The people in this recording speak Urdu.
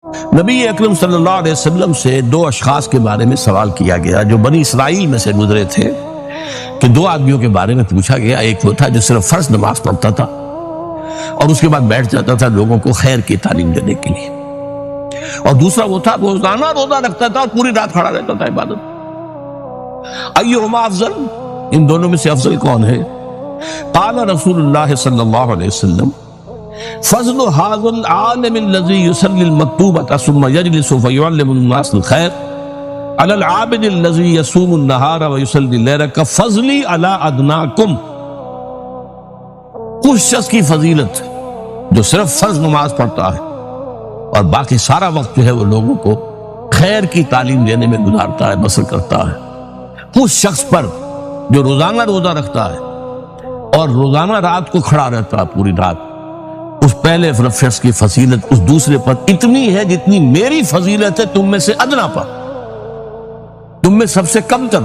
نبی اکرم صلی اللہ علیہ وسلم سے دو اشخاص کے بارے میں سوال کیا گیا جو بنی اسرائیل میں سے گزرے تھے، کہ دو آدمیوں کے بارے میں پوچھا گیا۔ ایک وہ تھا جو صرف فرض نماز پڑھتا تھا اور اس کے بعد بیٹھ جاتا تھا لوگوں کو خیر کی تعلیم دینے کے لیے، اور دوسرا وہ تھا روزانہ روزہ رکھتا تھا اور پوری رات کھڑا رہتا تھا عبادت۔ ایہما افضل، ان دونوں میں سے افضل کون ہے؟ قال رسول اللہ صلی اللہ علیہ وسلم فضل هذا العالم الذي يصلي المكتوبة ثم يجلس فيعلم الناس الخير على العابد الذي يصوم النهار ويصلي الليل كفضلي على ادناكم۔ اس شخص کی فضیلت جو صرف فرض نماز پڑھتا ہے اور باقی سارا وقت جو ہے وہ لوگوں کو خیر کی تعلیم دینے میں گزارتا ہے، بسر کرتا ہے، اس شخص پر جو روزانہ روزہ رکھتا ہے اور روزانہ رات کو کھڑا رہتا ہے پوری رات، اس پہلے شخص کی فضیلت اس دوسرے پر اتنی ہے جتنی میری فضیلت ہے تم میں سے ادنا پر، تم میں سب سے کم تر۔